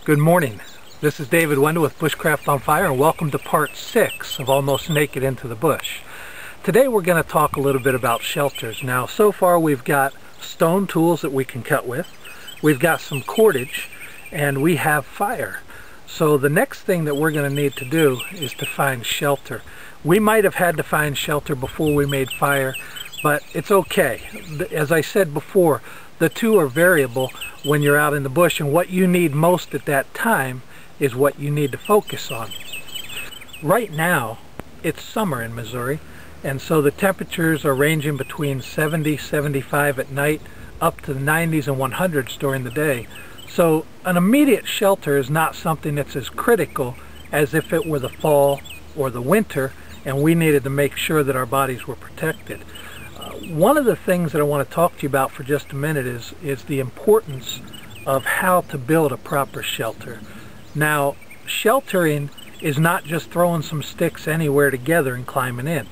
Good morning. This is David Wendell with BushcraftOnFire, and welcome to part 6 of Almost Naked into the Bush. Today we're going to talk a little bit about shelters. Now, so far we've got stone tools that we can cut with, we've got some cordage, and we have fire. So the next thing that we're going to need to do is to find shelter. We might have had to find shelter before we made fire, but it's okay. As I said before, the two are variable when you're out in the bush, and what you need most at that time is what you need to focus on. Right now, it's summer in Missouri, and so the temperatures are ranging between 70, 75 at night, up to the 90s and 100s during the day. So an immediate shelter is not something that's as critical as if it were the fall or the winter, and we needed to make sure that our bodies were protected. One of the things that I want to talk to you about for just a minute is the importance of how to build a proper shelter. Now, sheltering is not just throwing some sticks anywhere together and climbing in.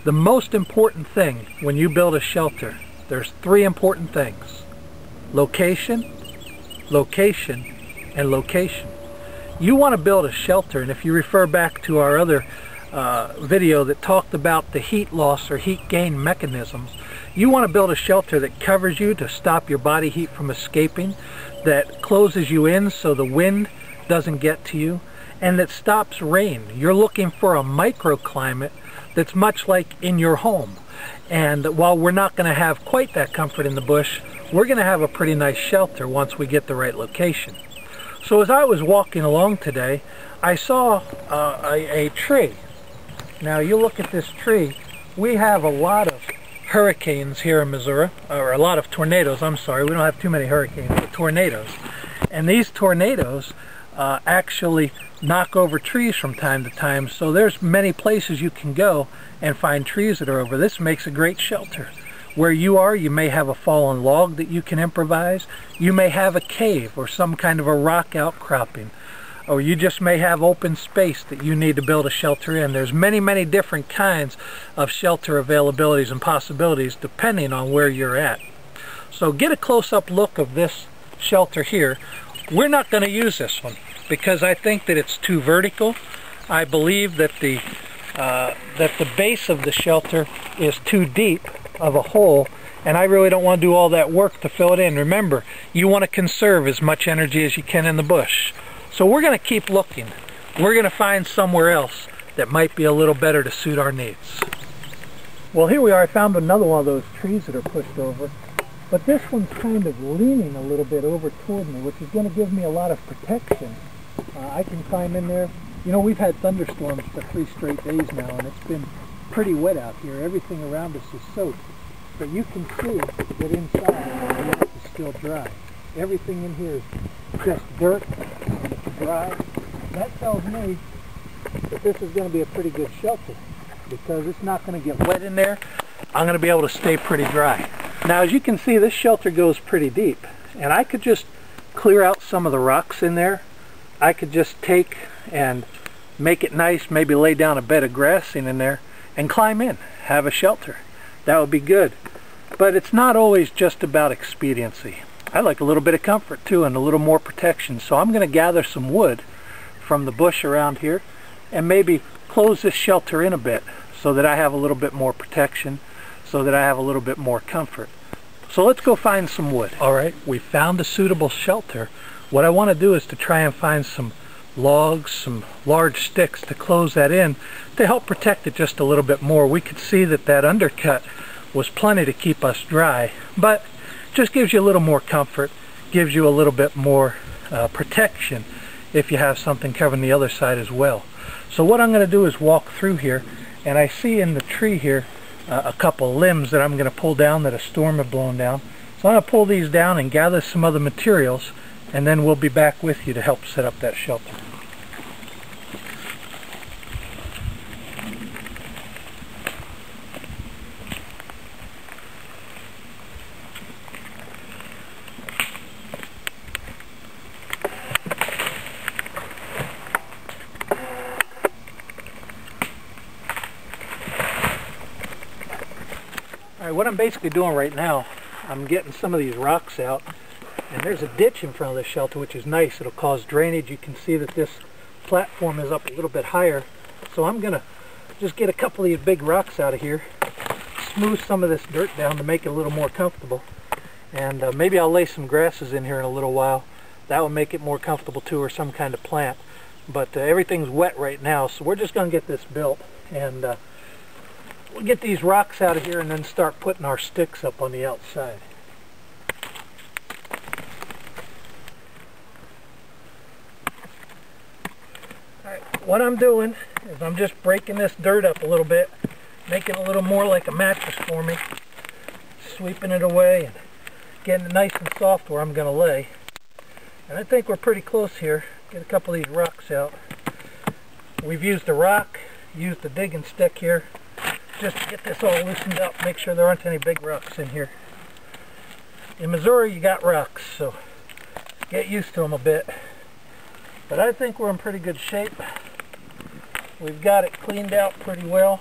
The most important thing when you build a shelter, there's 3 important things: location, location, and location. You want to build a shelter, and if you refer back to our other video that talked about the heat loss or heat gain mechanisms, you want to build a shelter that covers you to stop your body heat from escaping, that closes you in so the wind doesn't get to you, and that stops rain. You're looking for a microclimate that's much like in your home. And while we're not going to have quite that comfort in the bush, we're going to have a pretty nice shelter once we get the right location. So as I was walking along today, I saw a tree. Now you look at this tree, we have a lot of hurricanes here in Missouri, or a lot of tornadoes, I'm sorry, we don't have too many hurricanes, but tornadoes. And these tornadoes actually knock over trees from time to time, so there's many places you can go and find trees that are over. This makes a great shelter. Where you are, you may have a fallen log that you can improvise, you may have a cave or some kind of a rock outcropping, or you just may have open space that you need to build a shelter in. There's many different kinds of shelter availabilities and possibilities depending on where you're at. So get a close-up look of this shelter here. We're not going to use this one because I think that it's too vertical. I believe that the base of the shelter is too deep of a hole, and I really don't want to do all that work to fill it in. Remember, you want to conserve as much energy as you can in the bush. So we're going to keep looking. We're going to find somewhere else that might be a little better to suit our needs. Well, here we are. I found another one of those trees that are pushed over, but this one's kind of leaning a little bit over toward me, which is going to give me a lot of protection. I can climb in there. You know, we've had thunderstorms for 3 straight days now, and it's been pretty wet out here. Everything around us is soaked, but you can see that inside the earth is still dry. Everything in here is just dirt, and it's dry. That tells me that this is going to be a pretty good shelter because it's not going to get wet in there. I'm going to be able to stay pretty dry. Now, as you can see, this shelter goes pretty deep, and I could just clear out some of the rocks in there. I could just take and make it nice, maybe lay down a bed of grassing in there and climb in, have a shelter. That would be good. But it's not always just about expediency. I like a little bit of comfort too, and a little more protection. So I'm going to gather some wood from the bush around here and maybe close this shelter in a bit so that I have a little bit more protection, so that I have a little bit more comfort. So let's go find some wood. Alright, we found a suitable shelter. What I want to do is to try and find some logs, some large sticks to close that in to help protect it just a little bit more. We could see that that undercut was plenty to keep us dry, but just gives you a little more comfort, gives you a little bit more protection if you have something covering the other side as well. So what I'm going to do is walk through here, and I see in the tree here a couple limbs that I'm going to pull down that a storm had blown down. So I'm going to pull these down and gather some other materials, and then we'll be back with you to help set up that shelter. Alright, what I'm basically doing right now, I'm getting some of these rocks out And there's a ditch in front of this shelter, which is nice. It'll cause drainage. You can see that this platform is up a little bit higher. So I'm going to just get a couple of these big rocks out of here, smooth some of this dirt down to make it a little more comfortable. And maybe I'll lay some grasses in here in a little while. That will make it more comfortable too, or some kind of plant. But everything's wet right now, so we're just going to get this built. And we'll get these rocks out of here and then start putting our sticks up on the outside. Alright, what I'm doing is I'm just breaking this dirt up a little bit, making it a little more like a mattress for me, sweeping it away and getting it nice and soft where I'm going to lay. And I think we're pretty close here. Get a couple of these rocks out. We've used a rock, used a digging stick here, just to get this all loosened up, make sure there aren't any big rocks in here. In Missouri you got rocks, so get used to them a bit. But I think we're in pretty good shape. We've got it cleaned out pretty well.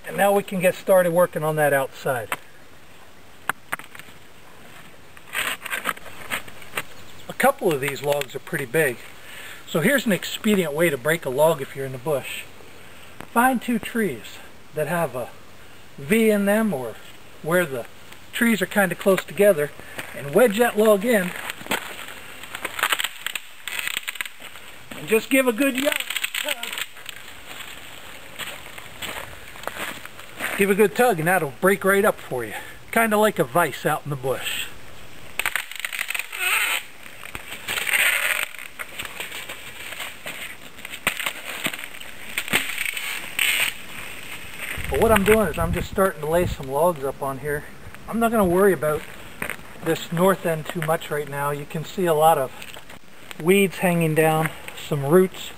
And now we can get started working on that outside. A couple of these logs are pretty big. So here's an expedient way to break a log if you're in the bush. Find two trees that have a V in them, or where the trees are kind of close together, and wedge that log in and just give a good tug. Give a good tug and that'll break right up for you. Kind of like a vise out in the bush. But what I'm doing is I'm just starting to lay some logs up on here. I'm not going to worry about this north end too much right now. You can see a lot of weeds hanging down, some roots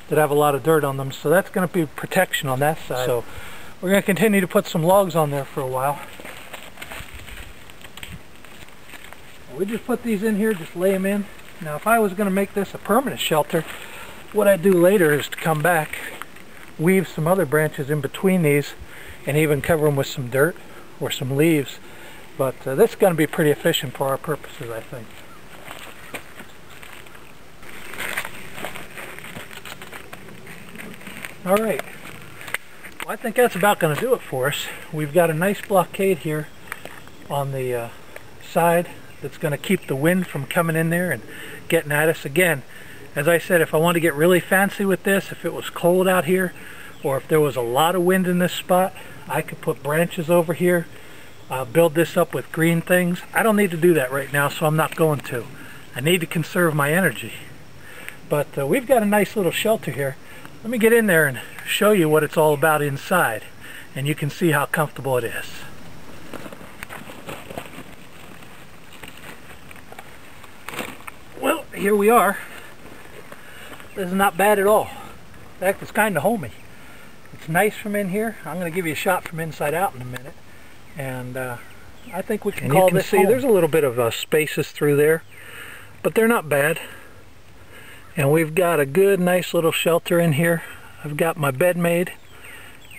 that have a lot of dirt on them, so that's going to be protection on that side. So we're going to continue to put some logs on there for a while. We just put these in here, just lay them in. Now if I was going to make this a permanent shelter, what I'd do later is to come back, weave some other branches in between these, and even cover them with some dirt or some leaves. But this is going to be pretty efficient for our purposes, I think. Alright, well, I think that's about going to do it for us. We've got a nice blockade here on the side that's going to keep the wind from coming in there and getting at us. Again, as I said, if I want to get really fancy with this, if it was cold out here, or if there was a lot of wind in this spot, I could put branches over here, build this up with green things. I don't need to do that right now, so I'm not going to. I need to conserve my energy. But we've got a nice little shelter here. Let me get in there and show you what it's all about inside, and you can see how comfortable it is. Well, here we are. This is not bad at all. In fact, it's kind of homey. It's nice from in here. I'm going to give you a shot from inside out in a minute. And I think we can call this home. There's a little bit of spaces through there, but they're not bad. And we've got a good, nice little shelter in here. I've got my bed made,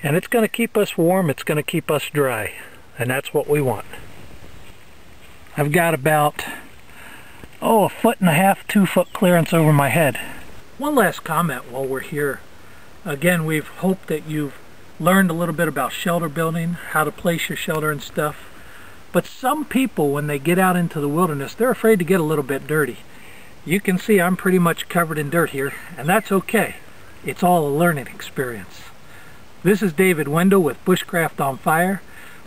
and it's going to keep us warm. It's going to keep us dry, and that's what we want. I've got about, a 1.5 to 2 foot clearance over my head. One last comment while we're here. Again, we've hoped that you've learned a little bit about shelter building, how to place your shelter and stuff. But some people, when they get out into the wilderness, they're afraid to get a little bit dirty. You can see I'm pretty much covered in dirt here, and that's okay. It's all a learning experience. This is David Wendell with BushcraftOnFire.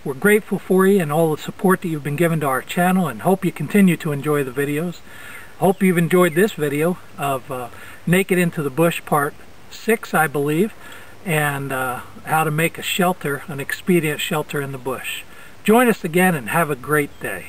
We're grateful for you and all the support that you've been given to our channel, and hope you continue to enjoy the videos. Hope you've enjoyed this video of Naked into the Bush Part 6, I believe, and how to make a shelter, an expedient shelter in the bush. Join us again and have a great day.